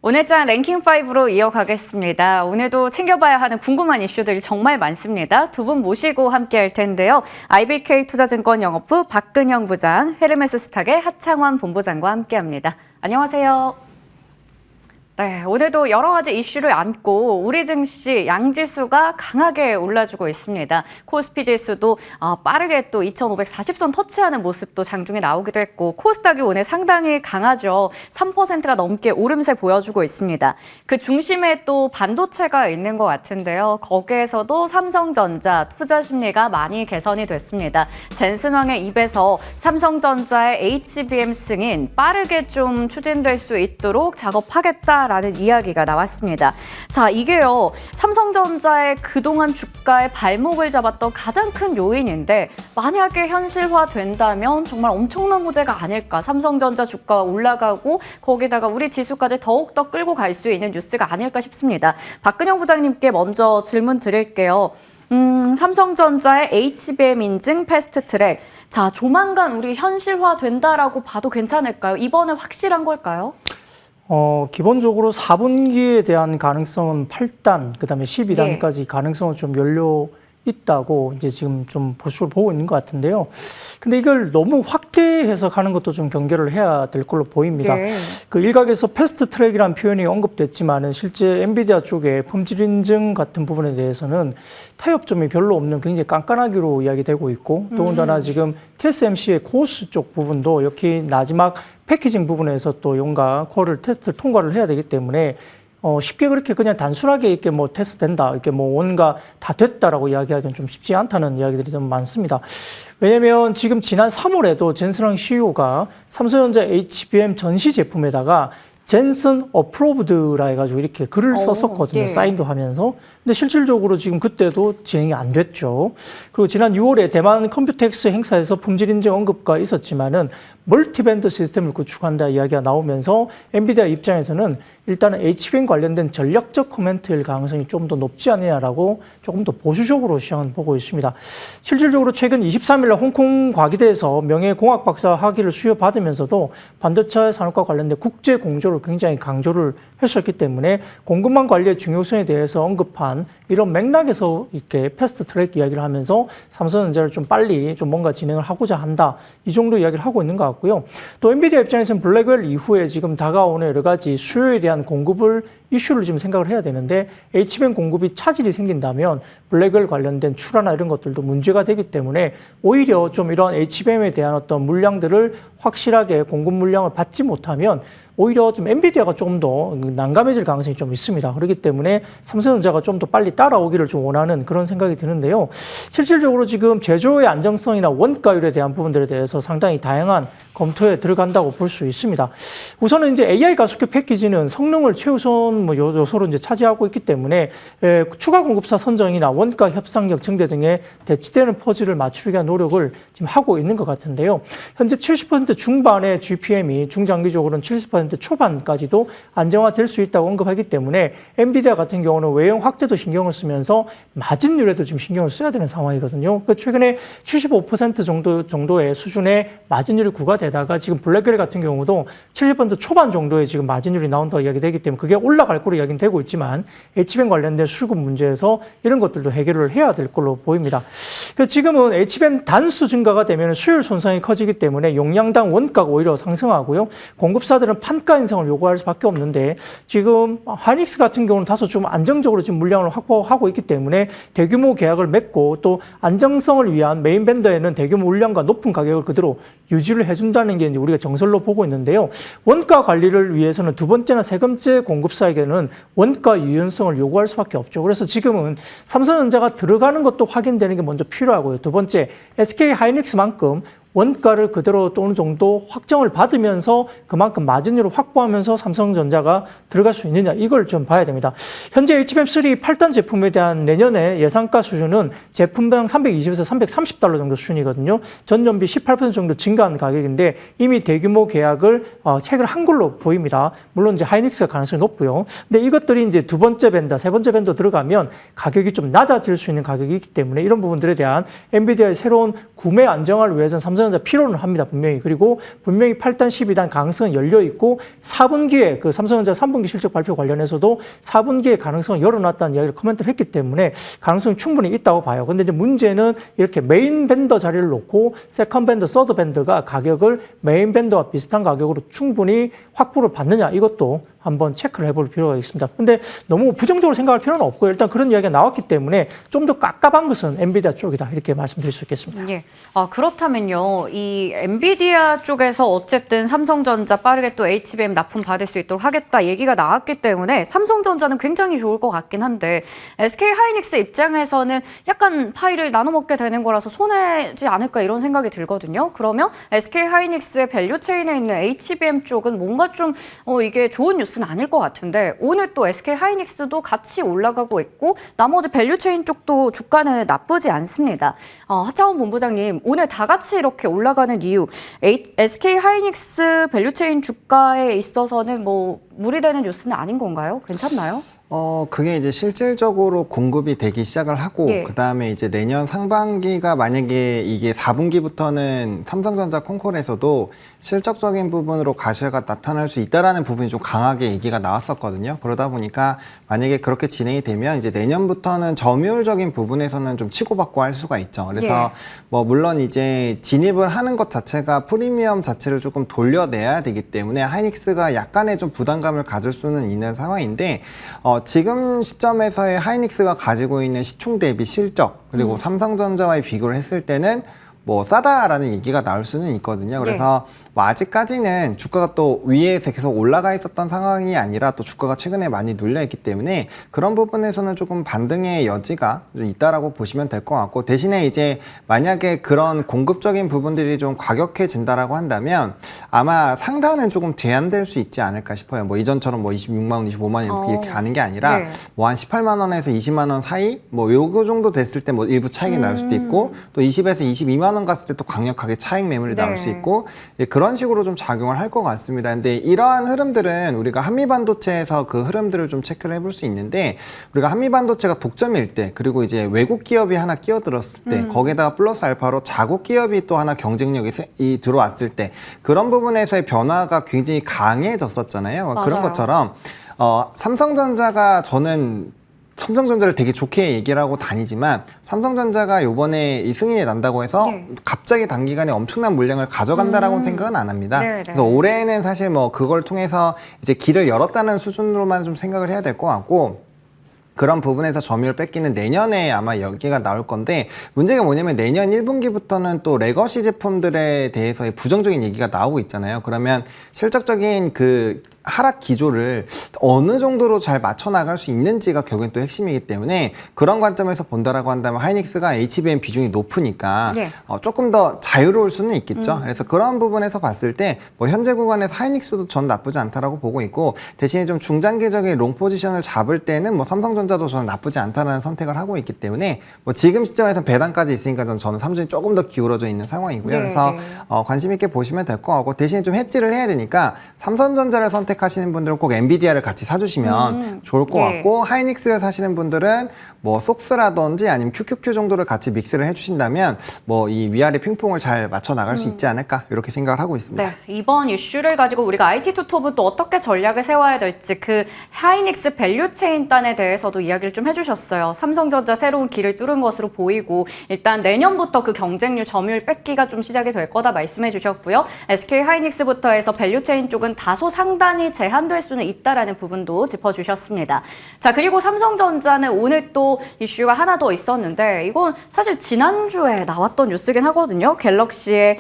오늘장 랭킹5로 이어가겠습니다. 오늘도 챙겨봐야 하는 궁금한 이슈들이 정말 많습니다. 두 분 모시고 함께 할 텐데요. IBK투자증권 영업부 박근영 부장, 헤르메스 스탁의 하창원 본부장과 함께합니다. 안녕하세요. 네, 오늘도 여러 가지 이슈를 안고 우리 증시 양지수가 강하게 올라주고 있습니다. 코스피 지수도 빠르게 또 2,540선 터치하는 모습도 장중에 나오기도 했고 코스닥이 오늘 상당히 강하죠. 3%가 넘게 오름세 보여주고 있습니다. 그 중심에 또 반도체가 있는 것 같은데요. 거기에서도 삼성전자 투자 심리가 많이 개선이 됐습니다. 젠슨왕의 입에서 삼성전자의 HBM 승인 빠르게 좀 추진될 수 있도록 작업하겠다 라는 이야기가 나왔습니다. 자, 이게요. 삼성전자의 그동안 주가의 발목을 잡았던 가장 큰 요인인데 만약에 현실화된다면 정말 엄청난 호재가 아닐까. 삼성전자 주가가 올라가고 거기다가 우리 지수까지 더욱더 끌고 갈 수 있는 뉴스가 아닐까 싶습니다. 박근영 부장님께 먼저 질문 드릴게요. 삼성전자의 HBM 인증 패스트트랙. 자, 조만간 우리 현실화된다라고 봐도 괜찮을까요? 이번에 확실한 걸까요? 기본적으로 4분기에 대한 가능성은 8단, 그다음에 12단까지 가능성은 좀 열려 있다고 이제 지금 좀 보수를 보고 있는 것 같은데요. 근데 이걸 너무 확대해서 가는 것도 좀 경계를 해야 될 걸로 보입니다. 그 일각에서 패스트 트랙이라는 표현이 언급됐지만은 실제 엔비디아 쪽에 품질 인증 같은 부분에 대해서는 타협점이 별로 없는 굉장히 깐깐하기로 이야기되고 있고 더군다나 지금 TSMC의 코어스 쪽 부분도 여기 마지막 패키징 부분에서 또 뭔가 코어를 테스트를 통과를 해야 되기 때문에 쉽게 그렇게 그냥 단순하게 이렇게 뭐 테스트 된다, 이렇게 뭐 뭔가 다 됐다라고 이야기하기는 좀 쉽지 않다는 이야기들이 좀 많습니다. 왜냐면 지금 지난 3월에도 젠슨왕 CEO가 삼성전자 HBM 전시 제품에다가 젠슨 어프로브드라 해가지고 이렇게 글을 썼었거든요. 사인도 하면서. 근데 실질적으로 지금 그때도 진행이 안 됐죠. 그리고 지난 6월에 대만 컴퓨텍스 행사에서 품질 인증 언급가 있었지만은 멀티밴드 시스템을 구축한다 이야기가 나오면서 엔비디아 입장에서는 일단은 HBM 관련된 전략적 코멘트일 가능성이 좀 더 높지 않느냐라고 조금 더 보수적으로 시장은 보고 있습니다. 실질적으로 최근 23일 날 홍콩 과기대에서 명예공학 박사 학위를 수여받으면서도 반도체 산업과 관련된 국제 공조를 굉장히 강조를 했었기 때문에 공급망 관리의 중요성에 대해서 언급한 이런 맥락에서 이렇게 패스트 트랙 이야기를 하면서 삼성전자를 좀 빨리 좀 뭔가 진행을 하고자 한다. 이 정도 이야기를 하고 있는 것 같고요. 또 엔비디아 입장에서는 블랙웰 이후에 지금 다가오는 여러 가지 수요에 대한 공급을 이슈를 지금 생각을 해야 되는데 HBM 공급이 차질이 생긴다면 블랙웰 관련된 출하나 이런 것들도 문제가 되기 때문에 오히려 좀 이런 HBM에 대한 어떤 물량들을 확실하게 공급 물량을 받지 못하면 오히려 좀 엔비디아가 좀 더 난감해질 가능성이 좀 있습니다. 그렇기 때문에 삼성전자가 좀 더 빨리 따라오기를 좀 원하는 그런 생각이 드는데요. 실질적으로 지금 제조의 안정성이나 원가율에 대한 부분들에 대해서 상당히 다양한 검토에 들어간다고 볼 수 있습니다. 우선은 이제 AI 가속기 패키지는 성능을 최우선 요소로 이제 차지하고 있기 때문에 추가 공급사 선정이나 원가 협상력 증대 등의 대치되는 퍼즐을 맞추기 위한 노력을 지금 하고 있는 것 같은데요. 현재 70% 중반의 GPM이 중장기적으로는 70% 초반까지도 안정화될 수 있다고 언급하기 때문에 엔비디아 같은 경우는 외형 확대도 신경을 쓰면서 마진율에도 지금 신경을 써야 되는 상황이거든요. 최근에 75% 정도의 수준의 마진율이 구가되다가 지금 블랙웰 같은 경우도 70% 초반 정도의 지금 마진율이 나온다고 이야기되기 때문에 그게 올라갈 거로 이야기는 되고 있지만 HBM 관련된 수급 문제에서 이런 것들도 해결을 해야 될 걸로 보입니다. 지금은 HBM 단수 증가가 되면 수요일 손상이 커지기 때문에 용량당 원가가 오히려 상승하고요. 공급사들은 판가 인상을 요구할 수밖에 없는데 지금 하이닉스 같은 경우는 다소 좀 안정적으로 지금 물량을 확보하고 있기 때문에 대규모 계약을 맺고 또 안정성을 위한 메인 밴더에는 대규모 물량과 높은 가격을 그대로 유지를 해준다는 게 이제 우리가 정설로 보고 있는데요. 원가 관리를 위해서는 두 번째나 세 번째 공급사에게는 원가 유연성을 요구할 수밖에 없죠. 그래서 지금은 삼성전자가 들어가는 것도 확인되는 게 먼저 필요하고요. 두 번째, SK 하이닉스만큼 원가를 그대로 또 어느 정도 확정을 받으면서 그만큼 마진율을 확보하면서 삼성전자가 들어갈 수 있느냐 이걸 좀 봐야 됩니다. 현재 HBM3 8단 제품에 대한 내년의 예상가 수준은 제품당 320에서 330달러 정도 수준이거든요. 전년비 18% 정도 증가한 가격인데 이미 대규모 계약을 체결한 걸로 보입니다. 물론 이제 하이닉스가 가능성이 높고요. 근데 이것들이 이제 두 번째 밴더, 세 번째 밴더 들어가면 가격이 좀 낮아질 수 있는 가격이 있기 때문에 이런 부분들에 대한 엔비디아의 새로운 구매 안정화를 위해서는 삼성전자 필요는 합니다, 분명히. 그리고 분명히 8단, 12단 가능성은 열려 있고 4분기에 그 삼성전자 3분기 실적 발표 관련해서도 4분기에 가능성을 열어놨다는 이야기를 코멘트를 했기 때문에 가능성이 충분히 있다고 봐요. 근데 이제 문제는 이렇게 메인 벤더 자리를 놓고 세컨 벤더, 서드 벤더가 가격을 메인 벤더와 비슷한 가격으로 충분히 확보를 받느냐, 이것도 한번 체크를 해볼 필요가 있습니다. 근데 너무 부정적으로 생각할 필요는 없고요. 일단 그런 이야기가 나왔기 때문에 좀 더 깝깝한 것은 엔비디아 쪽이다, 이렇게 말씀드릴 수 있겠습니다. 예. 그렇다면요, 이 엔비디아 쪽에서 어쨌든 삼성전자 빠르게 또 HBM 납품 받을 수 있도록 하겠다 얘기가 나왔기 때문에 삼성전자는 굉장히 좋을 것 같긴 한데 SK 하이닉스 입장에서는 약간 파이를 나눠 먹게 되는 거라서 손해지 않을까 이런 생각이 들거든요. 그러면 SK 하이닉스의 밸류 체인에 있는 HBM 쪽은 뭔가 좀 이게 좋은 뉴스는 아닐 것 같은데 오늘 또 SK 하이닉스도 같이 올라가고 있고 나머지 밸류 체인 쪽도 주가는 나쁘지 않습니다. 하창원 본부장님, 오늘 다 같이 이렇게 올라가는 이유, SK 하이닉스 밸류체인 주가에 있어서는 뭐 무리되는 뉴스는 아닌 건가요? 괜찮나요? 그게 이제 실질적으로 공급이 되기 시작을 하고, 예. 그다음에 이제 내년 상반기가 만약에 이게 4분기부터는 삼성전자 콩콜에서도 실적적인 부분으로 가시가 나타날 수 있다라는 부분이 좀 강하게 얘기가 나왔었거든요. 그러다 보니까 만약에 그렇게 진행이 되면 이제 내년부터는 점유율적인 부분에서는 좀 치고받고 할 수가 있죠. 그래서 뭐 물론 이제 진입을 하는 것 자체가 프리미엄 자체를 조금 돌려내야 되기 때문에 하이닉스가 약간의 좀 부담감을 가질 수는 있는 상황인데, 지금 시점에서의 하이닉스가 가지고 있는 시총 대비 실적, 그리고 삼성전자와의 비교를 했을 때는 뭐 싸다라는 얘기가 나올 수는 있거든요. 그래서 뭐 아직까지는 주가가 또 위에서 계속 올라가 있었던 상황이 아니라 또 주가가 최근에 많이 눌려있기 때문에 그런 부분에서는 조금 반등의 여지가 좀 있다라고 보시면 될 것 같고, 대신에 이제 만약에 그런 공급적인 부분들이 좀 과격해진다라고 한다면 아마 상단은 조금 제한될 수 있지 않을까 싶어요. 뭐 이전처럼 뭐 26만 원, 25만 원 이렇게 가는 게 아니라 뭐 한 18만 원에서 20만 원 사이 뭐 요거 정도 됐을 때 뭐 일부 차익이 나올 수도 있고, 또 20에서 22만 원 갔을 때 또 강력하게 차익 매물이 나올 수 있고, 그런 식으로 좀 작용을 할 것 같습니다. 근데 이러한 흐름들은 우리가 한미반도체에서 그 흐름들을 좀 체크를 해볼 수 있는데, 우리가 한미반도체가 독점일 때, 그리고 이제 외국 기업이 하나 끼어들었을 때, 거기에다가 플러스 알파로 자국 기업이 또 하나 경쟁력이 들어왔을 때, 그런 부분에서의 변화가 굉장히 강해졌었잖아요. 맞아요. 그런 것처럼 삼성전자가, 저는 삼성전자를 되게 좋게 얘기를 하고 다니지만 삼성전자가 이번에 이 승인이 난다고 해서 갑자기 단기간에 엄청난 물량을 가져간다라고 생각은 안 합니다. 그래서 올해는 사실 뭐 그걸 통해서 이제 길을 열었다는 수준으로만 좀 생각을 해야 될 것 같고, 그런 부분에서 점유율 뺏기는 내년에 아마 여기가 나올 건데, 문제가 뭐냐면 내년 1분기부터는 또 레거시 제품들에 대해서의 부정적인 얘기가 나오고 있잖아요. 그러면 실적적인 그 하락 기조를 어느 정도로 잘 맞춰 나갈 수 있는지가 결국엔 또 핵심이기 때문에, 그런 관점에서 본다라고 한다면 하이닉스가 HBM 비중이 높으니까 조금 더 자유로울 수는 있겠죠. 그래서 그런 부분에서 봤을 때 뭐 현재 구간에서 하이닉스도 전 나쁘지 않다라고 보고 있고, 대신에 좀 중장기적인 롱 포지션을 잡을 때는 뭐 삼성전자도 저는 나쁘지 않다는 선택을 하고 있기 때문에, 뭐 지금 시점에서 배당까지 있으니까 저는 삼성이 조금 더 기울어져 있는 상황이고요. 그래서 관심 있게 보시면 될 것 같고, 대신에 좀 해지를 해야 되니까 삼성전자를 선택하시는 분들은 꼭 엔비디아를 같이 사주시면 좋을 것 같고, 하이닉스를 사시는 분들은 뭐 속스라든지 아니면 QQQ 정도를 같이 믹스를 해주신다면 뭐 이 위아래 핑퐁을 잘 맞춰 나갈 수 있지 않을까, 이렇게 생각을 하고 있습니다. 네, 이번 이슈를 가지고 우리가 IT 투톱은 또 어떻게 전략을 세워야 될지, 그 하이닉스 밸류체인 단에 대해서도 이야기를 좀 해주셨어요. 삼성전자 새로운 길을 뚫은 것으로 보이고, 일단 내년부터 그 경쟁률 점유율 뺏기가 좀 시작이 될 거다 말씀해 주셨고요. SK 하이닉스부터 해서 밸류체인 쪽은 다소 상단이 제한될 수는 있다라는 부분도 짚어주셨습니다. 자, 그리고 삼성전자는 오늘 또 이슈가 하나 더 있었는데, 이건 사실 지난주에 나왔던 뉴스긴 하거든요. 갤럭시의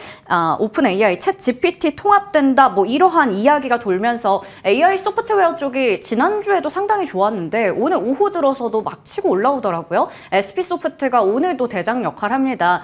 오픈 AI 챗 GPT 통합된다, 뭐 이러한 이야기가 돌면서 AI 소프트웨어 쪽이 지난주에도 상당히 좋았는데 오늘 오후 들어서도 막 치고 올라오더라고요. SP소프트가 오늘도 대장 역할을 합니다.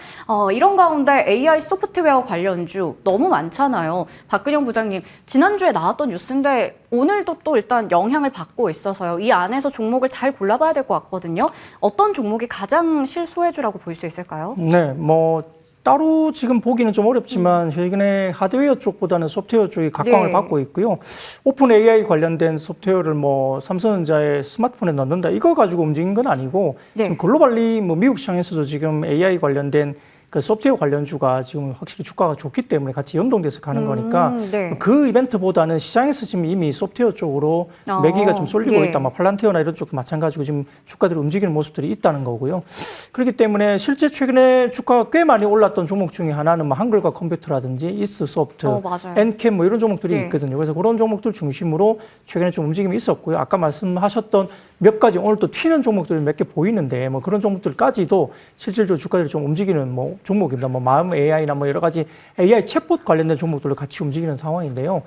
이런 가운데 AI 소프트웨어 관련주 너무 많잖아요. 박근영 부장님, 지난주에 나왔던 뉴스인데 오늘도 또 일단 영향을 받고 있어서요. 이 안에서 종목을 잘 골라봐야 될 것 같거든요. 어떤 종목이 가장 실소해주라고 볼 수 있을까요? 네, 뭐 따로 지금 보기는 좀 어렵지만 최근에 하드웨어 쪽보다는 소프트웨어 쪽이 각광을 받고 있고요. 오픈 AI 관련된 소프트웨어를 뭐 삼성전자의 스마트폰에 넣는다, 이거 가지고 움직인 건 아니고 지금 글로벌리 뭐 미국 시장에서도 지금 AI 관련된 그 소프트웨어 관련주가 지금 확실히 주가가 좋기 때문에 같이 연동돼서 가는 거니까 네. 그 이벤트보다는 시장에서 지금 이미 소프트웨어 쪽으로 매기가 좀 쏠리고 예. 있다. 팔란티어나 이런 쪽도 마찬가지고 지금 주가들이 움직이는 모습들이 있다는 거고요. 그렇기 때문에 실제 최근에 주가가 꽤 많이 올랐던 종목 중에 하나는 한글과 컴퓨터라든지 이스소프트, 맞아요. 엔캠 뭐 이런 종목들이 네. 있거든요. 그래서 그런 종목들 중심으로 최근에 좀 움직임이 있었고요. 아까 말씀하셨던 몇 가지 오늘 또 튀는 종목들이 몇 개 보이는데 뭐 그런 종목들까지도 실질적으로 주가들이 좀 움직이는 뭐 종목입니다. 뭐 마음 AI나 뭐 여러 가지 AI 챗봇 관련된 종목들로 같이 움직이는 상황인데요.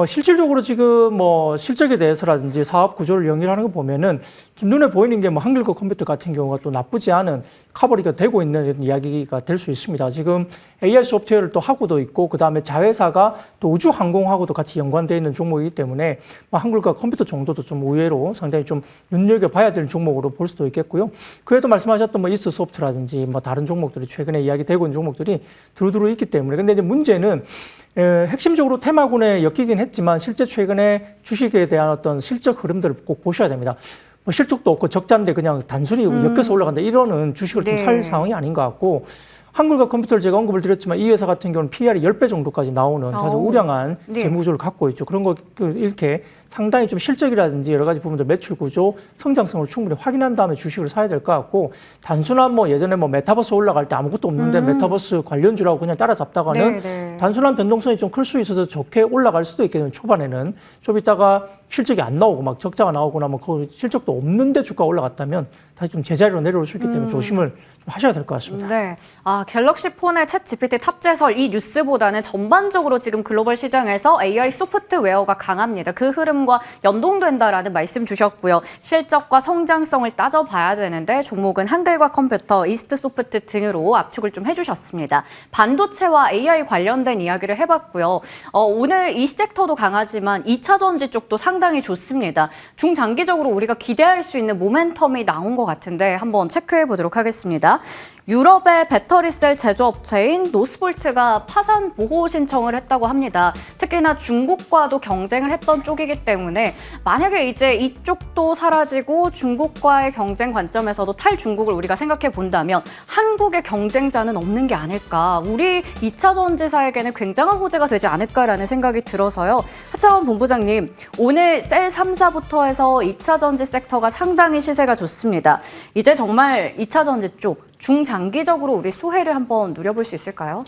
실질적으로 지금 뭐 실적에 대해서라든지 사업 구조를 연결하는 거 보면은 좀 눈에 보이는 게 뭐 한글과 컴퓨터 같은 경우가 또 나쁘지 않은 커버리가 되고 있는 이런 이야기가 될 수 있습니다. 지금 AI 소프트웨어를 또 하고도 있고 그 다음에 자회사가 또 우주항공하고도 같이 연관되어 있는 종목이기 때문에 뭐 한글과 컴퓨터 정도도 좀 의외로 상당히 좀 눈여겨봐야 될 종목으로 볼 수도 있겠고요. 그래도 말씀하셨던 뭐 이스소프트라든지 뭐 다른 종목들이 최근에 이야기되고 있는 종목들이 두루두루 있기 때문에 근데 이제 문제는 핵심적으로 테마군에 엮이긴 했지만 실제 최근에 주식에 대한 어떤 실적 흐름들을 꼭 보셔야 됩니다. 뭐 실적도 없고 적자인데 그냥 단순히 엮여서 올라간다 이러는 주식을 좀 살 상황이 아닌 것 같고 한글과 컴퓨터를 제가 언급을 드렸지만 이 회사 같은 경우는 PR이 10배 정도까지 나오는 아주 우량한 재무구조를 갖고 있죠. 그런 거 이렇게 상당히 좀 실적이라든지 여러 가지 부분들 매출 구조, 성장성을 충분히 확인한 다음에 주식을 사야 될 것 같고 단순한 뭐 예전에 뭐 메타버스 올라갈 때 아무것도 없는데 메타버스 관련주라고 그냥 따라잡다가는 단순한 변동성이 좀 클 수 있어서 좋게 올라갈 수도 있겠네요. 초반에는 좀 있다가 실적이 안 나오고 막 적자가 나오거나 뭐 그 실적도 없는데 주가 올라갔다면 다시 좀 제자리로 내려올 수 있기 때문에 조심을 좀 하셔야 될 것 같습니다. 네. 갤럭시 폰의 챗 GPT 탑재설 이 뉴스보다는 전반적으로 지금 글로벌 시장에서 AI 소프트웨어가 강합니다. 그 흐름과 연동된다라는 말씀 주셨고요. 실적과 성장성을 따져봐야 되는데 종목은 한글과 컴퓨터, 이스트소프트 등으로 압축을 좀 해주셨습니다. 반도체와 AI 관련된 이야기를 해봤고요. 오늘 이 섹터도 강하지만 2차 전지 쪽도 상당히 좋습니다. 중장기적으로 우리가 기대할 수 있는 모멘텀이 나온 것 같은데 한번 체크해 보도록 하겠습니다. 유럽의 배터리셀 제조업체인 노스볼트가 파산 보호 신청을 했다고 합니다. 특히나 중국과도 경쟁을 했던 쪽이기 때문에 만약에 이제 이쪽도 사라지고 중국과의 경쟁 관점에서도 탈중국을 우리가 생각해 본다면 한국의 경쟁자는 없는 게 아닐까. 우리 2차 전지사에게는 굉장한 호재가 되지 않을까라는 생각이 들어서요. 하창원 본부장님, 오늘 셀 3사부터 해서 2차 전지 섹터가 상당히 시세가 좋습니다. 이제 정말 2차 전지 쪽 중장기적으로 우리 수혜를 한번 누려볼 수 있을까요?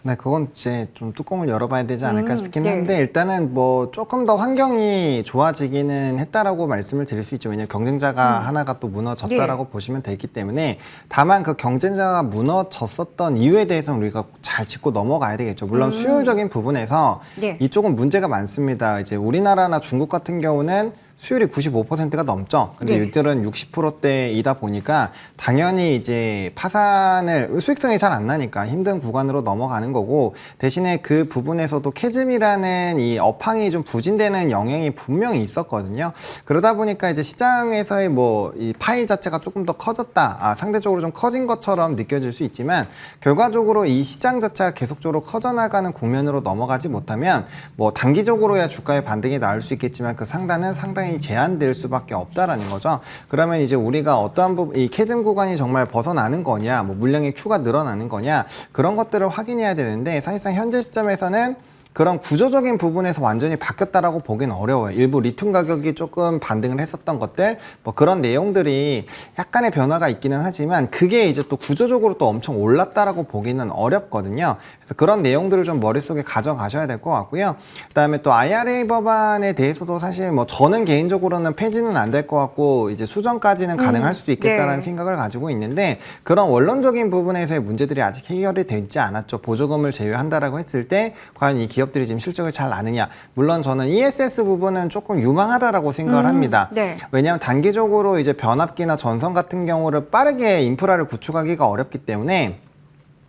네, 그건 이제 좀 뚜껑을 열어봐야 되지 않을까 싶긴 한데 일단은 뭐 조금 더 환경이 좋아지기는 했다라고 말씀을 드릴 수 있죠. 왜냐하면 경쟁자가 하나가 또 무너졌다라고 보시면 되기 때문에 다만 그 경쟁자가 무너졌었던 이유에 대해서는 우리가 잘 짚고 넘어가야 되겠죠. 물론 수율적인 부분에서 이쪽은 문제가 많습니다. 이제 우리나라나 중국 같은 경우는 수율이 95%가 넘죠. 근데 이들은 60%대이다 보니까 당연히 이제 파산을 수익성이 잘 안 나니까 힘든 구간으로 넘어가는 거고 대신에 그 부분에서도 캐즘이라는 이 업황이 좀 부진되는 영향이 분명히 있었거든요. 그러다 보니까 이제 시장에서의 뭐 이 파이 자체가 조금 더 커졌다. 상대적으로 좀 커진 것처럼 느껴질 수 있지만 결과적으로 이 시장 자체가 계속적으로 커져나가는 국면으로 넘어가지 못하면 뭐 단기적으로야 주가의 반등이 나올 수 있겠지만 그 상단은 상당히 제한될 수밖에 없다라는 거죠. 그러면 이제 우리가 어떠한 부분, 이 캐즘 구간이 정말 벗어나는 거냐, 뭐 물량의 큐가 늘어나는 거냐, 그런 것들을 확인해야 되는데 사실상 현재 시점에서는 그런 구조적인 부분에서 완전히 바뀌었다라고 보기는 어려워요. 일부 리튬 가격이 조금 반등을 했었던 것들, 뭐 그런 내용들이 약간의 변화가 있기는 하지만 그게 이제 또 구조적으로 또 엄청 올랐다라고 보기는 어렵거든요. 그래서 그런 내용들을 좀 머릿속에 가져가셔야 될 것 같고요. 그다음에 또 IRA 법안에 대해서도 사실 뭐 저는 개인적으로는 폐지는 안 될 것 같고 이제 수정까지는 가능할 수도 있겠다라는 생각을 가지고 있는데 그런 원론적인 부분에서의 문제들이 아직 해결이 되지 않았죠. 보조금을 제외한다라고 했을 때 과연 이 기업들이 지금 실적을 잘 나느냐. 물론 저는 ESS 부분은 조금 유망하다라고 생각을 합니다. 왜냐하면 단기적으로 이제 변압기나 전선 같은 경우를 빠르게 인프라를 구축하기가 어렵기 때문에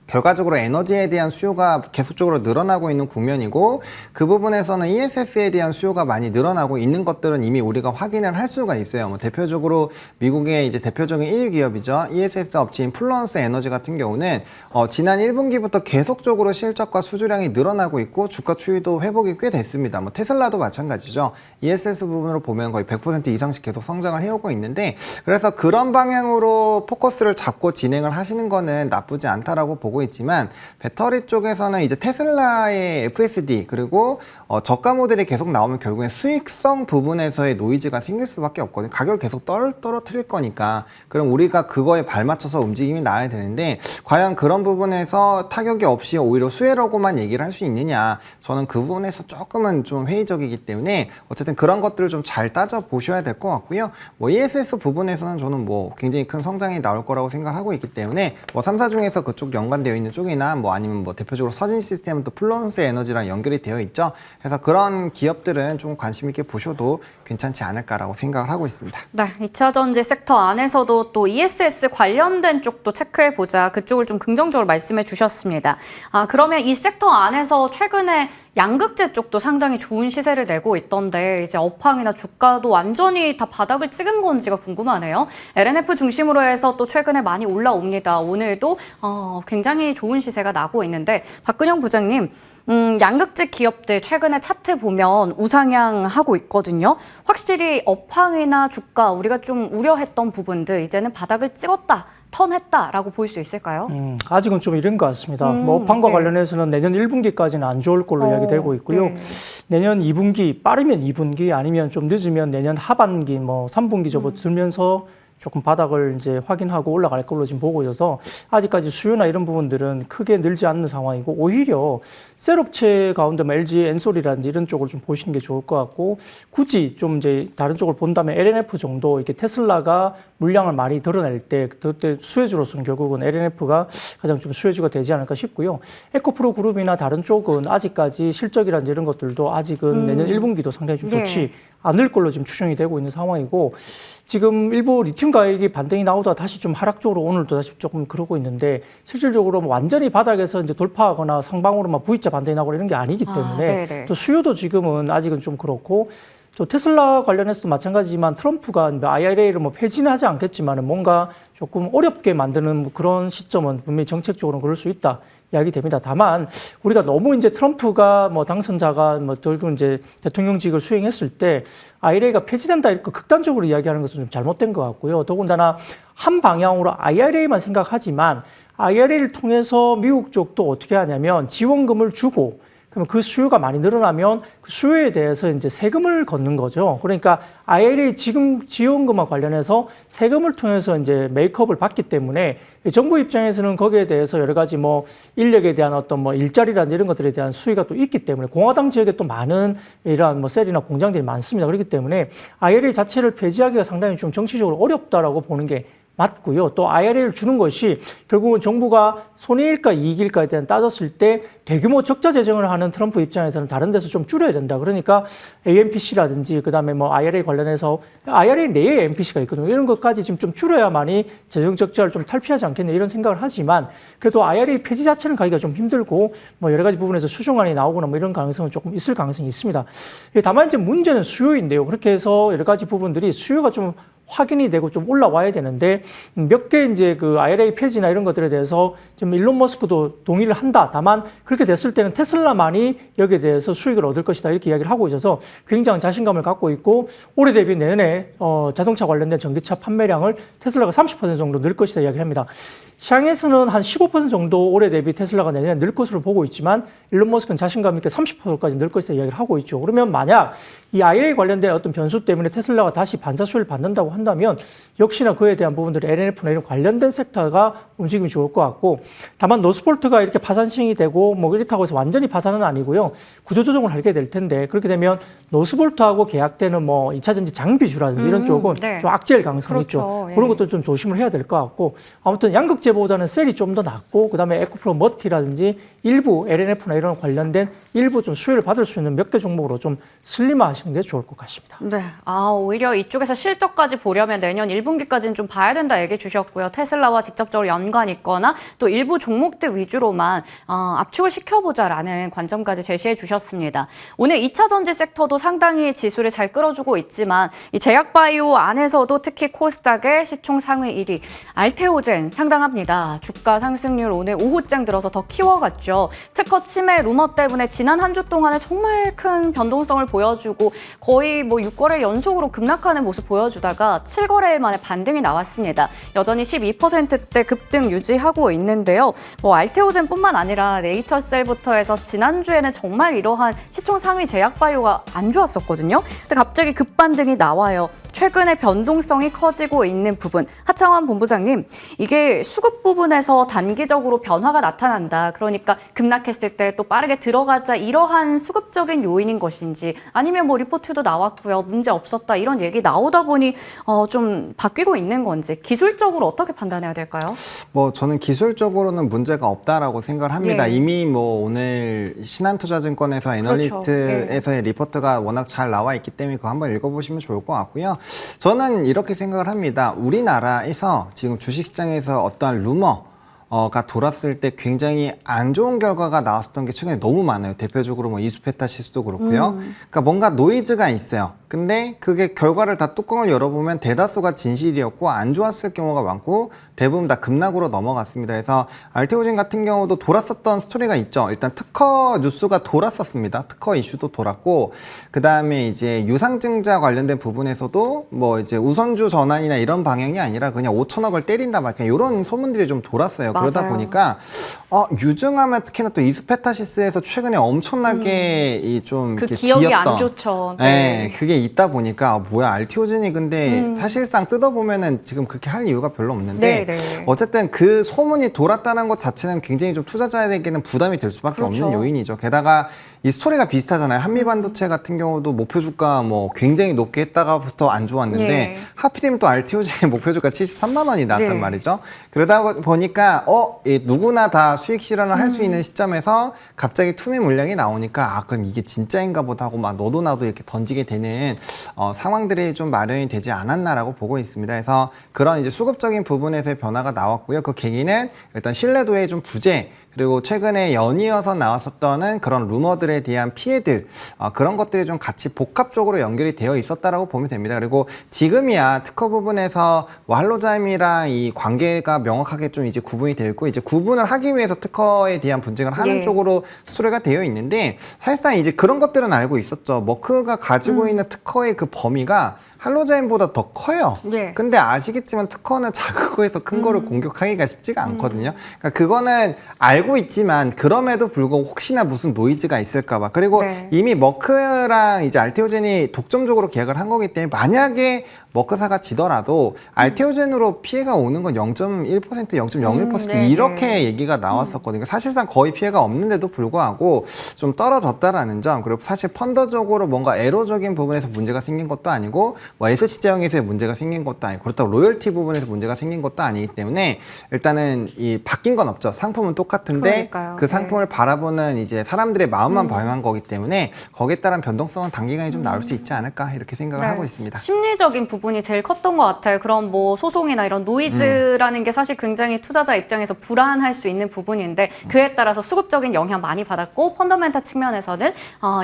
결과적으로 에너지에 대한 수요가 계속적으로 늘어나고 있는 국면이고 그 부분에서는 ESS에 대한 수요가 많이 늘어나고 있는 것들은 이미 우리가 확인을 할 수가 있어요. 뭐 대표적으로 미국의 이제 대표적인 1위 기업이죠. ESS 업체인 플루언스 에너지 같은 경우는 지난 1분기부터 계속적으로 실적과 수주량이 늘어나고 있고 주가 추이도 회복이 꽤 됐습니다. 뭐 테슬라도 마찬가지죠. ESS 부분으로 보면 거의 100% 이상씩 계속 성장을 해오고 있는데 그래서 그런 방향으로 포커스를 잡고 진행을 하시는 거는 나쁘지 않다라고 보고 있지만 배터리 쪽에서는 이제 테슬라의 FSD 그리고 저가 모델이 계속 나오면 결국엔 수익성 부분에서의 노이즈가 생길 수밖에 없거든요. 가격을 계속 떨어뜨릴 거니까 그럼 우리가 그거에 발맞춰서 움직임이 나와야 되는데 과연 그런 부분에서 타격이 없이 오히려 수혜라고만 얘기를 할 수 있느냐 저는 그 부분에서 조금은 좀 회의적이기 때문에 어쨌든 그런 것들을 좀 잘 따져 보셔야 될 것 같고요. 뭐 ESS 부분에서는 저는 뭐 굉장히 큰 성장이 나올 거라고 생각하고 있기 때문에 뭐 3사 중에서 그쪽 연관되어 있는 쪽이나 뭐 아니면 뭐 대표적으로 서진 시스템은 또 플루언스 에너지랑 연결이 되어 있죠. 그래서 그런 기업들은 좀 관심 있게 보셔도 괜찮지 않을까라고 생각을 하고 있습니다. 네, 2차 전지 섹터 안에서도 또 ESS 관련된 쪽도 체크해 보자. 그쪽을 좀 긍정적으로 말씀해 주셨습니다. 그러면 이 섹터 안에서 최근에 양극재 쪽도 상당히 좋은 시세를 내고 있던데 이제 업황이나 주가도 완전히 다 바닥을 찍은 건지가 궁금하네요. LNF 중심으로 해서 또 최근에 많이 올라옵니다. 오늘도 굉장히 좋은 시세가 나고 있는데 박근영 부장님, 양극재 기업들 최근에 차트 보면 우상향하고 있거든요. 확실히 업황이나 주가 우리가 좀 우려했던 부분들 이제는 바닥을 찍었다. 턴했다라고 볼 수 있을까요? 아직은 좀 이른 것 같습니다. 뭐 업황과 네. 관련해서는 내년 1분기까지는 안 좋을 걸로 이야기되고 있고요. 네. 내년 2분기, 빠르면 2분기, 아니면 좀 늦으면 내년 하반기, 뭐 3분기 접어들면서 조금 바닥을 이제 확인하고 올라갈 걸로 지금 보고 있어서 아직까지 수요나 이런 부분들은 크게 늘지 않는 상황이고 오히려 셀업체 가운데 뭐 LG 엔솔이라든지 이런 쪽을 좀 보시는 게 좋을 것 같고 굳이 좀 이제 다른 쪽을 본다면 LNF 정도 이렇게 테슬라가 물량을 많이 드러낼 때 그때 수혜주로서는 결국은 LNF가 가장 좀 수혜주가 되지 않을까 싶고요. 에코프로 그룹이나 다른 쪽은 아직까지 실적이라든지 이런 것들도 아직은 내년 1분기도 상당히 좀 좋지 않을 걸로 지금 추정이 되고 있는 상황이고 지금 일부 리튬 가격이 반등이 나오다가 다시 좀 하락 쪽으로 오늘도 다시 조금 그러고 있는데 실질적으로 뭐 완전히 바닥에서 이제 돌파하거나 상방으로 막 V자 반등이 나거나 이런 게 아니기 때문에 또 수요도 지금은 아직은 좀 그렇고 또 테슬라 관련해서도 마찬가지지만 트럼프가 IRA를 뭐 폐지는 하지 않겠지만 뭔가 조금 어렵게 만드는 그런 시점은 분명히 정책적으로는 그럴 수 있다. 이야기됩니다. 다만 우리가 너무 이제 트럼프가 뭐 당선자가 뭐 결국 이제 대통령직을 수행했을 때 IRA가 폐지된다 이렇게 극단적으로 이야기하는 것은 좀 잘못된 것 같고요. 더군다나 한 방향으로 IRA만 생각하지만 IRA를 통해서 미국 쪽도 어떻게 하냐면 지원금을 주고 그러면 그 수요가 많이 늘어나면 그 수요에 대해서 이제 세금을 걷는 거죠. 그러니까 IRA 지금 지원금과 관련해서 세금을 통해서 이제 메이크업을 받기 때문에 정부 입장에서는 거기에 대해서 여러 가지 뭐 인력에 대한 어떤 뭐 일자리라든지 이런 것들에 대한 수위가 또 있기 때문에 공화당 지역에 또 많은 이러한 뭐 셀이나 공장들이 많습니다. 그렇기 때문에 IRA 자체를 폐지하기가 상당히 좀 정치적으로 어렵다라고 보는 게 맞고요. 또 IRA를 주는 것이 결국은 정부가 손해일까 이익일까에 대한 따졌을 때 대규모 적자 재정을 하는 트럼프 입장에서는 다른 데서 좀 줄여야 된다. 그러니까 AMPC라든지 그다음에 뭐 IRA 관련해서 IRA 내에 AMPC가 있거든요. 이런 것까지 지금 좀 줄여야만이 재정 적자를 좀 탈피하지 않겠냐 이런 생각을 하지만 그래도 IRA 폐지 자체는 가기가 좀 힘들고 뭐 여러 가지 부분에서 수정안이 나오거나 뭐 이런 가능성은 조금 있을 가능성이 있습니다. 다만 이제 문제는 수요인데요. 그렇게 해서 여러 가지 부분들이 수요가 좀 확인이 되고 좀 올라와야 되는데 몇 개 이제 그 IRA 폐지나 이런 것들에 대해서 지금 일론 머스크도 동의를 한다. 다만 그렇게 됐을 때는 테슬라만이 여기에 대해서 수익을 얻을 것이다. 이렇게 이야기를 하고 있어서 굉장한 자신감을 갖고 있고 올해 대비 내년에 자동차 관련된 전기차 판매량을 테슬라가 30% 정도 늘 것이다 이야기를 합니다. 시장에서는 한 15% 정도 올해 대비 테슬라가 내년에 늘 것으로 보고 있지만 일론 머스크는 자신감 있게 30%까지 늘 것이다 이야기를 하고 있죠. 그러면 만약 이 IRA 관련된 어떤 변수 때문에 테슬라가 다시 반사수혜를 받는다고 한다면 역시나 그에 대한 부분들이 LNF나 이런 관련된 섹터가 움직임이 좋을 것 같고 다만 노스볼트가 이렇게 파산 시행이 되고 뭐 이렇다고 해서 완전히 파산은 아니고요. 구조조정을 하게 될 텐데 그렇게 되면 노스볼트하고 계약되는 뭐 2차전지 장비주라든지 이런 쪽은 좀 악재일 가능성이 있죠. 그런 것도 좀 조심을 해야 될 것 같고 아무튼 양극재 어제보다는 셀이 좀 더 낮고 그다음에 에코프로 머티라든지 일부 LNF나 이런 관련된 일부 좀 수혜를 받을 수 있는 몇 개 종목으로 좀 슬림화하시는 게 좋을 것 같습니다. 네, 오히려 이쪽에서 실적까지 보려면 내년 1분기까지는 좀 봐야 된다 얘기 주셨고요. 테슬라와 직접적으로 연관 있거나 또 일부 종목들 위주로만 압축을 시켜보자라는 관점까지 제시해 주셨습니다. 오늘 2차 전지 섹터도 상당히 지수를 잘 끌어주고 있지만 이 제약바이오 안에서도 특히 코스닥의 시총 상위 1위 알테오젠 상당합니다. 주가 상승률 오늘 오후장 들어서 더 키워갔죠. 특허 침해 루머 때문에 지난 한 주 동안에 정말 큰 변동성을 보여주고 거의 뭐 6거래 연속으로 급락하는 모습 보여주다가 7거래일 만에 반등이 나왔습니다. 여전히 12%대 급등 유지하고 있는데요. 뭐 알테오젠뿐만 아니라 네이처셀부터 해서 지난주에는 정말 이러한 시총 상위 제약바이오가 안 좋았었거든요. 근데 갑자기 급반등이 나와요. 최근에 변동성이 커지고 있는 부분. 하창원 본부장님, 이게 수급 부분에서 단기적으로 변화가 나타난다. 그러니까 급락했을 때 또 빠르게 들어가자 이러한 수급적인 요인인 것인지 아니면 뭐 리포트도 나왔고요. 문제 없었다 이런 얘기 나오다 보니 좀 바뀌고 있는 건지 기술적으로 어떻게 판단해야 될까요? 뭐 저는 기술적으로는 문제가 없다라고 생각을 합니다. 예. 이미 뭐 오늘 신한투자증권에서 애널리스트에서의 리포트가 워낙 잘 나와 있기 때문에 그거 한번 읽어보시면 좋을 것 같고요. 저는 이렇게 생각을 합니다. 우리나라에서 지금 주식시장에서 어떠한 루머가 돌았을 때 굉장히 안 좋은 결과가 나왔었던 게 최근에 너무 많아요. 대표적으로 뭐 이수페타 시스도 그렇고요. 그러니까 뭔가 노이즈가 있어요. 근데 그게 결과를 다 뚜껑을 열어보면 대다수가 진실이었고 안 좋았을 경우가 많고 대부분 다 급락으로 넘어갔습니다. 그래서 알테오젠 같은 경우도 돌았었던 스토리가 있죠. 일단 특허 뉴스가 돌았었습니다. 특허 이슈도 돌았고 그 다음에 이제 유상증자 관련된 부분에서도 뭐 이제 우선주 전환이나 이런 방향이 아니라 그냥 5천억을 때린다 막 이런 소문들이 좀 돌았어요. 맞아요. 그러다 보니까 유증하면 특히나 또 이수페타시스에서 최근에 엄청나게 좀 그 이렇게 기억이 기었던, 안 좋죠. 네, 그게 있다 보니까 뭐야 알테오젠이 근데 사실상 뜯어보면은 지금 그렇게 할 이유가 별로 없는데 네. 어쨌든 그 소문이 돌았다는 것 자체는 굉장히 좀 투자자에게는 부담이 될 수밖에 그렇죠. 없는 요인이죠. 게다가 이 스토리가 비슷하잖아요. 한미반도체 같은 경우도 목표 주가 뭐 굉장히 높게 했다가부터 안 좋았는데 예. 하필이면 또 알테오젠의 목표 주가 73만 원이 나왔단 네. 말이죠. 그러다 보니까 누구나 다 수익 실현을 할 수 있는 시점에서 갑자기 투매 물량이 나오니까 그럼 이게 진짜인가 보다 하고 막 너도 나도 이렇게 던지게 되는 상황들이 좀 마련이 되지 않았나라고 보고 있습니다. 그래서 그런 이제 수급적인 부분에서의 변화가 나왔고요. 그 계기는 일단 신뢰도의 좀 부재 그리고 최근에 연이어서 나왔었던 그런 루머들에 대한 피해들 그런 것들이 좀 같이 복합적으로 연결이 되어 있었다라고 보면 됩니다. 그리고 지금이야 특허 부분에서 뭐 할로자임이랑 이 관계가 명확하게 좀 이제 구분이 되어 있고 이제 구분을 하기 위해서 특허에 대한 분쟁을 하는 예. 쪽으로 수리가 되어 있는데 사실상 이제 그런 것들은 알고 있었죠. 머크가 가지고 있는 특허의 그 범위가 할로자임보다 더 커요. 네. 근데 아시겠지만 특허는 작은 거에서 큰 거를 공격하기가 쉽지가 않거든요. 그러니까 그거는 알고 있지만 그럼에도 불구하고 혹시나 무슨 노이즈가 있을까 봐. 그리고 네. 이미 머크랑 이제 알테오젠이 독점적으로 계약을 한 거기 때문에 만약에 머크사가 지더라도 알테오젠으로 피해가 오는 건 0.1%, 0.01% 네, 이렇게 네. 얘기가 나왔었거든요. 사실상 거의 피해가 없는데도 불구하고 좀 떨어졌다라는 점. 그리고 사실 펀더적으로 뭔가 에러적인 부분에서 문제가 생긴 것도 아니고 뭐 SC 제형에서의 문제가 생긴 것도 아니고 그렇다고 로열티 부분에서 문제가 생긴 것도 아니기 때문에 일단은 이 바뀐 건 없죠. 상품은 똑같은데 그러니까요. 그 상품을 바라보는 이제 사람들의 마음만 변한 거기 때문에 거기에 따른 변동성은 단기간에 좀 나올 수 있지 않을까 이렇게 생각을 네. 하고 있습니다. 심리적인 부분이 제일 컸던 것 같아요. 그런 뭐 소송이나 이런 노이즈라는 게 사실 굉장히 투자자 입장에서 불안할 수 있는 부분인데 그에 따라서 수급적인 영향 많이 받았고 펀더멘탈 측면에서는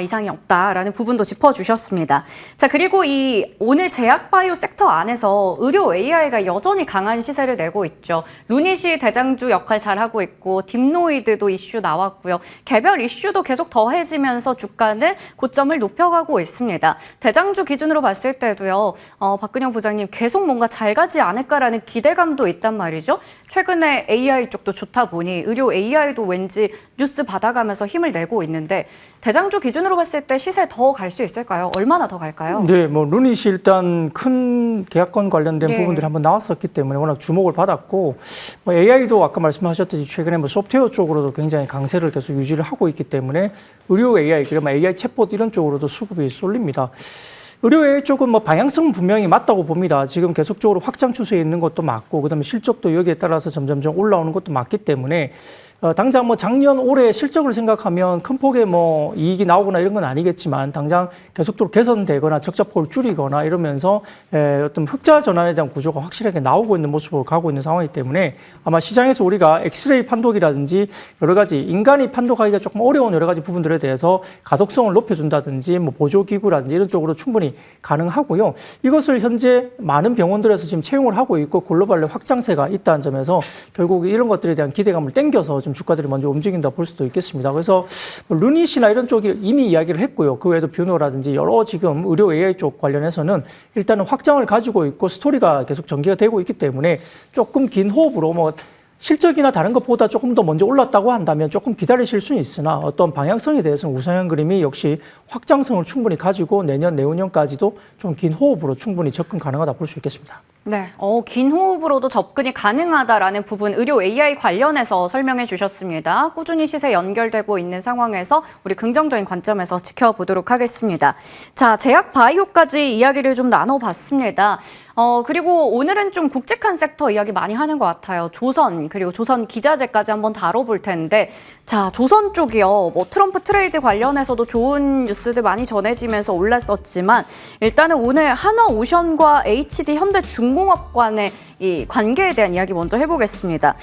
이상이 없다라는 부분도 짚어주셨습니다. 자, 그리고 이 오늘 제약바이오 섹터 안에서 의료 AI가 여전히 강한 시세를 내고 있죠. 루닛이 대장주 역할 잘하고 있고 딥노이드도 이슈 나왔고요. 개별 이슈도 계속 더해지면서 주가는 고점을 높여가고 있습니다. 대장주 기준으로 봤을 때도요. 박근영 부장님 계속 뭔가 잘 가지 않을까라는 기대감도 있단 말이죠. 최근에 AI 쪽도 좋다 보니 의료 AI도 왠지 뉴스 받아가면서 힘을 내고 있는데 대장주 기준으로 봤을 때 시세 더 갈 수 있을까요? 얼마나 더 갈까요? 네, 뭐 루닛이 일단 큰 계약권 관련된 예. 부분들이 한번 나왔었기 때문에 워낙 주목을 받았고 뭐 AI도 아까 말씀하셨듯이 최근에 뭐 소프트웨어 쪽으로도 굉장히 강세를 계속 유지를 하고 있기 때문에 의료 AI 그러면 AI 챗봇 이런 쪽으로도 수급이 쏠립니다. 의료 AI 쪽은 뭐 방향성은 분명히 맞다고 봅니다. 지금 계속적으로 확장 추세에 있는 것도 맞고, 그다음에 실적도 여기에 따라서 점점점 올라오는 것도 맞기 때문에 당장 뭐 작년 올해 실적을 생각하면 큰 폭의 뭐 이익이 나오거나 이런 건 아니겠지만 당장 계속적으로 개선되거나 적자폭을 줄이거나 이러면서 어떤 흑자 전환에 대한 구조가 확실하게 나오고 있는 모습으로 가고 있는 상황이기 때문에 아마 시장에서 우리가 엑스레이 판독이라든지 여러 가지 인간이 판독하기가 조금 어려운 여러 가지 부분들에 대해서 가독성을 높여준다든지 뭐 보조기구라든지 이런 쪽으로 충분히 가능하고요. 이것을 현재 많은 병원들에서 지금 채용을 하고 있고 글로벌 확장세가 있다는 점에서 결국 이런 것들에 대한 기대감을 땡겨서 좀 주가들이 먼저 움직인다 볼 수도 있겠습니다. 그래서 루닛이나 이런 쪽이 이미 이야기를 했고요. 그 외에도 뷰노라든지 여러 지금 의료 AI 쪽 관련해서는 일단은 확장을 가지고 있고 스토리가 계속 전개가 되고 있기 때문에 조금 긴 호흡으로 뭐 실적이나 다른 것보다 조금 더 먼저 올랐다고 한다면 조금 기다리실 수는 있으나 어떤 방향성에 대해서는 우상향 그림이 역시 확장성을 충분히 가지고 내년, 내후년까지도 좀 긴 호흡으로 충분히 접근 가능하다 볼 수 있겠습니다. 네, 긴 호흡으로도 접근이 가능하다라는 부분 의료 AI 관련해서 설명해 주셨습니다. 꾸준히 시세 연결되고 있는 상황에서 우리 긍정적인 관점에서 지켜보도록 하겠습니다. 자, 제약 바이오까지 이야기를 좀 나눠봤습니다. 그리고 오늘은 좀 굵직한 섹터 이야기 많이 하는 것 같아요. 조선, 그리고 조선 기자재까지 한번 다뤄볼 텐데, 자, 조선 쪽이요. 뭐 트럼프 트레이드 관련해서도 좋은 뉴스들 많이 전해지면서 올랐었지만, 일단은 오늘 한화오션과 HD 현대중공업 간의 이 관계에 대한 이야기 먼저 해보겠습니다.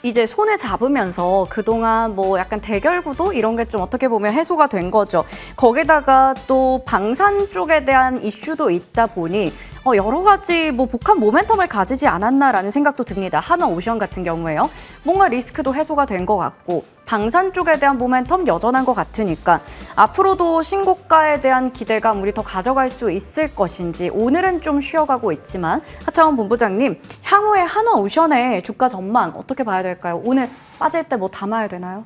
이제 손에 잡으면서 그동안 뭐 약간 대결 구도 이런 게 좀 어떻게 보면 해소가 된 거죠. 거기다가 또 방산 쪽에 대한 이슈도 있다 보니 여러 가지 뭐 복합 모멘텀을 가지지 않았나라는 생각도 듭니다. 한화오션 같은 경우에요. 뭔가 리스크도 해소가 된 것 같고 방산 쪽에 대한 모멘텀 여전한 것 같으니까 앞으로도 신고가에 대한 기대감 우리 더 가져갈 수 있을 것인지 오늘은 좀 쉬어가고 있지만 하창원 본부장님 향후에 한화오션의 주가 전망 어떻게 봐야 될까요? 오늘 빠질 때 뭐 담아야 되나요?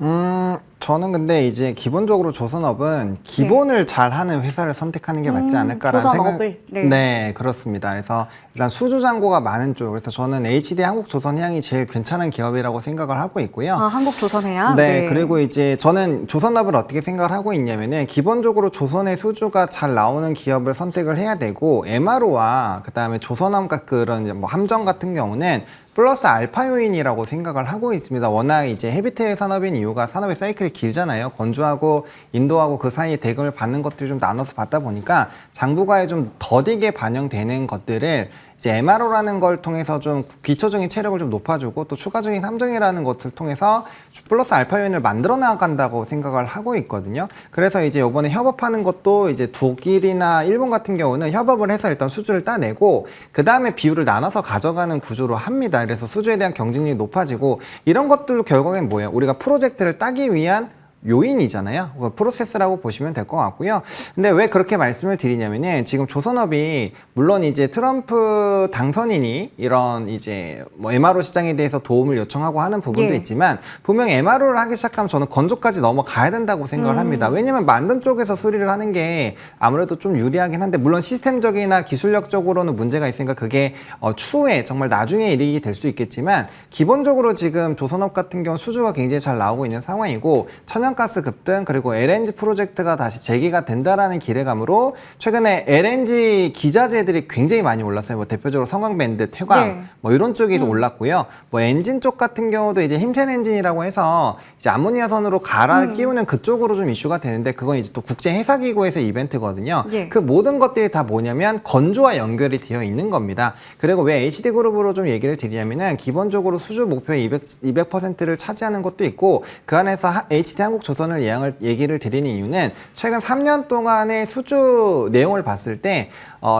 저는 근데 이제 기본적으로 조선업은 기본을 잘하는 회사를 선택하는 게 맞지 않을까라는 조선업을? 생각. 네, 그렇습니다. 그래서 일단 수주 잔고가 많은 쪽. 그래서 저는 HD 한국조선해양이 제일 괜찮은 기업이라고 생각을 하고 있고요. 아, 한국조선해양? 네, 그리고 이제 저는 조선업을 어떻게 생각을 하고 있냐면은 기본적으로 조선의 수주가 잘 나오는 기업을 선택을 해야 되고 MRO와 그다음에 조선업 그런 뭐 함정 같은 경우는 플러스 알파 요인이라고 생각을 하고 있습니다. 워낙 이제 헤비테일 산업인 이유가 산업의 사이클이 길잖아요. 건조하고 인도하고 그 사이에 대금을 받는 것들이 좀 나눠서 받다 보니까 장부가에 좀 더디게 반영되는 것들을 이제 MRO라는 걸 통해서 좀 기초적인 체력을 좀 높아주고 또 추가적인 함정이라는 것을 통해서 플러스 알파 요인을 만들어 나간다고 생각을 하고 있거든요. 그래서 이제 이번에 협업하는 것도 이제 독일이나 일본 같은 경우는 협업을 해서 일단 수주를 따내고 그 다음에 비율을 나눠서 가져가는 구조로 합니다. 그래서 수주에 대한 경쟁력이 높아지고 이런 것들로 결국엔 뭐예요? 우리가 프로젝트를 따기 위한 요인이잖아요. 프로세스라고 보시면 될 것 같고요. 근데 왜 그렇게 말씀을 드리냐면은 지금 조선업이 물론 이제 트럼프 당선인이 이런 이제 뭐 MRO 시장에 대해서 도움을 요청하고 하는 부분도 있지만 분명히 MRO를 하기 시작하면 저는 건조까지 넘어가야 된다고 생각을 합니다. 왜냐면 만든 쪽에서 수리를 하는 게 아무래도 좀 유리하긴 한데 물론 시스템적이나 기술력적으로는 문제가 있으니까 그게 추후에 정말 나중에 일이 될 수 있겠지만 기본적으로 지금 조선업 같은 경우 수주가 굉장히 잘 나오고 있는 상황이고 천연가스 급등 그리고 LNG 프로젝트가 다시 재개가 된다라는 기대감으로 최근에 LNG 기자재들이 굉장히 많이 올랐어요. 뭐 대표적으로 성광밴드, 태광 뭐 이런 쪽이 올랐고요. 뭐 엔진 쪽 같은 경우도 이제 힘센 엔진이라고 해서 이제 암모니아선으로 갈아 끼우는 그쪽으로 좀 이슈가 되는데 그건 이제 또 국제 회사기구에서 이벤트거든요. 그 모든 것들이 다 뭐냐면 건조와 연결이 되어 있는 겁니다. 그리고 왜 HD그룹으로 좀 얘기를 드리냐면은 기본적으로 수주 목표의 200%를 차지하는 것도 있고 그 안에서 HD 한국조선을 얘기를 드리는 이유는 최근 3년 동안의 수주 내용을 봤을 때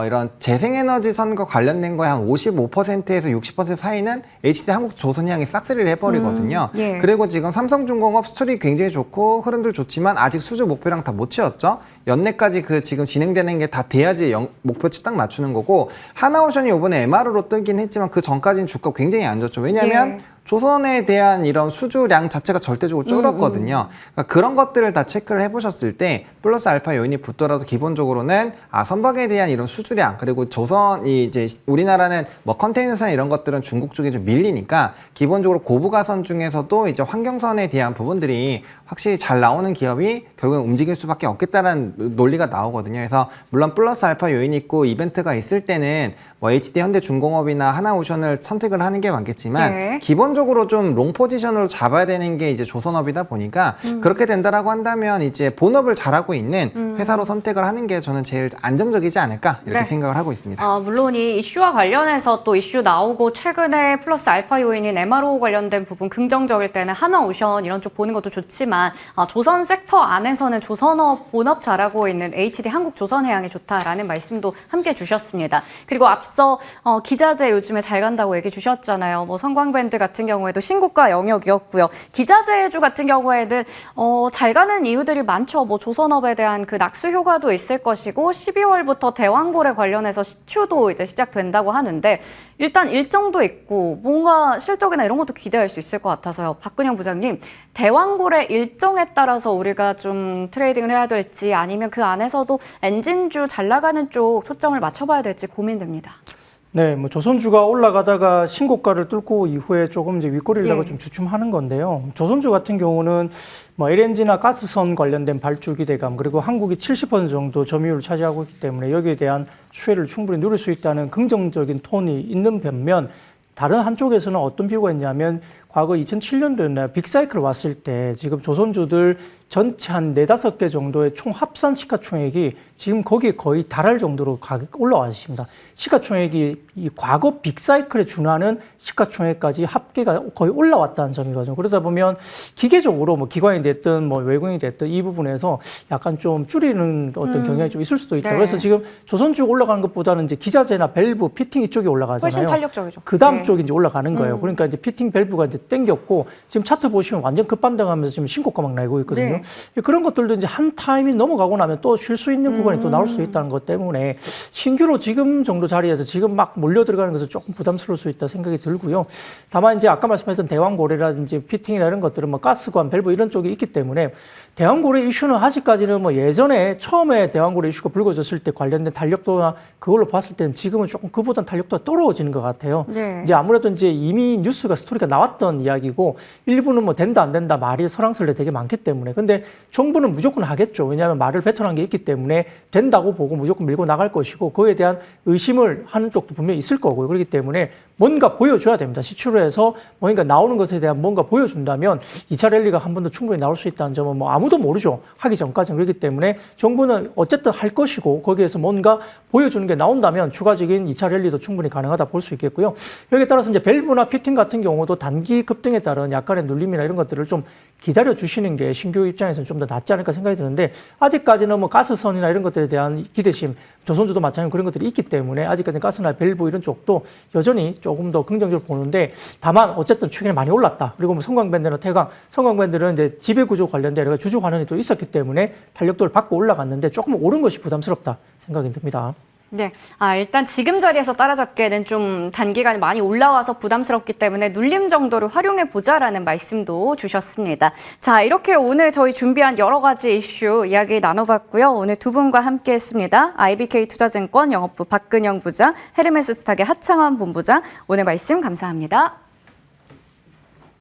이런 재생에너지 선과 관련된 거에 한 55%에서 60% 사이는 HD 한국조선이 싹쓸이를 해버리거든요. 그리고 지금 삼성중공업 스토리 굉장히 좋고 흐름들 좋지만 아직 수주 목표랑 다 못 채웠죠. 연내까지 그 지금 진행되는 게 다 돼야지 목표치 딱 맞추는 거고 하나오션이 이번에 MRO로 뜨긴 했지만 그 전까지는 주가 굉장히 안 좋죠. 왜냐하면 조선에 대한 이런 수주량 자체가 절대적으로 줄었거든요. 그러니까 그런 것들을 다 체크를 해보셨을 때 플러스 알파 요인이 붙더라도 기본적으로는 선박에 대한 이런 수주량, 그리고 조선이 이제 우리나라는 뭐 컨테이너선 이런 것들은 중국 쪽에 좀 밀리니까 기본적으로 고부가선 중에서도 이제 환경선에 대한 부분들이 확실히 잘 나오는 기업이 결국은 움직일 수밖에 없겠다라는 논리가 나오거든요. 그래서 물론 플러스 알파 요인이 있고 이벤트가 있을 때는 뭐 HD 현대중공업이나 하나오션을 선택을 하는 게 많겠지만 네. 기본적으로 좀 롱 포지션으로 잡아야 되는 게 이제 조선업이다 보니까 그렇게 된다라고 한다면 이제 본업을 잘하고 있는 회사로 선택을 하는 게 저는 제일 안정적이지 않을까 이렇게 네. 생각을 하고 있습니다. 물론 이 이슈와 관련해서 또 이슈 나오고 최근에 플러스 알파 요인인 MRO 관련된 부분 긍정적일 때는 하나오션 이런 쪽 보는 것도 좋지만 조선 섹터 안에서는 조선업 본업 잘하고 있는 HD 한국조선해양이 좋다라는 말씀도 함께 주셨습니다. 그리고 앞서 기자재 요즘에 잘 간다고 얘기 주셨잖아요. 뭐 성광밴드 같은 경우에도 신고가 영역이었고요. 기자재주 같은 경우에는 잘 가는 이유들이 많죠. 뭐 조선업에 대한 그 낙수 효과도 있을 것이고 12월부터 대왕고래 관련해서 시추도 이제 시작된다고 하는데 일단 일정도 있고 뭔가 실적이나 이런 것도 기대할 수 있을 것 같아서요. 박근영 부장님, 대왕고래 일정에 따라서 우리가 좀 트레이딩을 해야 될지 아니면 그 안에서도 엔진주 잘 나가는 쪽 초점을 맞춰봐야 될지 고민됩니다. 네, 뭐 조선주가 올라가다가 신고가를 뚫고 이후에 조금 이제 윗꼬리를 다가 좀 주춤하는 건데요. 조선주 같은 경우는 뭐 LNG나 가스선 관련된 발주 기대감, 그리고 한국이 70% 정도 점유율을 차지하고 있기 때문에 여기에 대한 수혜를 충분히 누릴 수 있다는 긍정적인 톤이 있는 반면 다른 한쪽에서는 어떤 비유가 있냐면 과거 2007년도에 빅사이클 왔을 때 지금 조선주들 전체 한 4, 5개 정도의 총 합산 시가총액이 지금 거기에 거의 달할 정도로 가격 올라와 있습니다. 시가총액이 이 과거 빅사이클에 준하는 시가총액까지 합계가 거의 올라왔다는 점이거든요. 그러다 보면 기계적으로 뭐 기관이 됐든 뭐 외국인이 됐든 이 부분에서 약간 좀 줄이는 어떤 경향이 좀 있을 수도 있다. 네. 그래서 지금 조선주 올라가는 것보다는 이제 기자재나 밸브, 피팅 이쪽이 올라가잖아요. 훨씬 탄력적이죠. 그 다음 네. 쪽이 이제 올라가는 거예요. 그러니까 이제 피팅 밸브가 이제 땡겼고 지금 차트 보시면 완전 급반등하면서 지금 신고가 막 나고 있거든요. 네. 그런 것들도 이제 한 타임이 넘어가고 나면 또 쉴 수 있는 구간이 또 나올 수 있다는 것 때문에 신규로 지금 정도 자리에서 지금 막 몰려 들어가는 것은 조금 부담스러울 수 있다 생각이 들고요. 다만 이제 아까 말씀하셨던 대왕고래라든지 피팅이나 이런 것들은 뭐 가스관, 밸브 이런 쪽이 있기 때문에 대왕고래 이슈는 아직까지는 뭐 예전에 처음에 대왕고래 이슈가 불거졌을 때 관련된 탄력도나 그걸로 봤을 때는 지금은 조금 그보단 탄력도가 떨어지는 것 같아요. 네. 이제 아무래도 이제 이미 뉴스가 스토리가 나왔던 이야기고 일부는 뭐 된다 안 된다 말이 설왕설래 되게 많기 때문에 근데 정부는 무조건 하겠죠. 왜냐하면 말을 뱉어난 게 있기 때문에 된다고 보고 무조건 밀고 나갈 것이고 그에 대한 의심을 하는 쪽도 분명히 있을 거고요. 그렇기 때문에 뭔가 보여줘야 됩니다. 시추를 해서 뭔가 나오는 것에 대한 뭔가 보여준다면 2차 랠리가 한 번 더 충분히 나올 수 있다는 점은 뭐 아무도 모르죠. 하기 전까지는. 그렇기 때문에 정부는 어쨌든 할 것이고 거기에서 뭔가 보여주는 게 나온다면 추가적인 2차 랠리도 충분히 가능하다 볼 수 있겠고요. 여기에 따라서 이제 밸브나 피팅 같은 경우도 단기 급등에 따른 약간의 눌림이나 이런 것들을 좀 기다려 주시는 게 신규 입장에서는 좀 더 낫지 않을까 생각이 드는데 아직까지는 뭐 가스선이나 이런 것들에 대한 기대심, 조선주도 마찬가지로 그런 것들이 있기 때문에 아직까지는 가스나 밸브 이런 쪽도 여전히 조금 더 긍정적으로 보는데 다만 어쨌든 최근에 많이 올랐다. 그리고 뭐 성광밴드나 태광, 성광밴드는 이제 지배구조 관련된 여러 가지 주주 관련이 또 있었기 때문에 탄력도를 받고 올라갔는데 조금 오른 것이 부담스럽다 생각이 듭니다. 네. 일단 지금 자리에서 따라잡기에는 좀 단기간에 많이 올라와서 부담스럽기 때문에 눌림 정도를 활용해 보자라는 말씀도 주셨습니다. 자, 이렇게 오늘 저희 준비한 여러 가지 이슈 이야기 나눠봤고요. 오늘 두 분과 함께 했습니다. IBK 투자증권 영업부 박근영 부장, 헤르메스 스탁의 하창원 본부장, 오늘 말씀 감사합니다.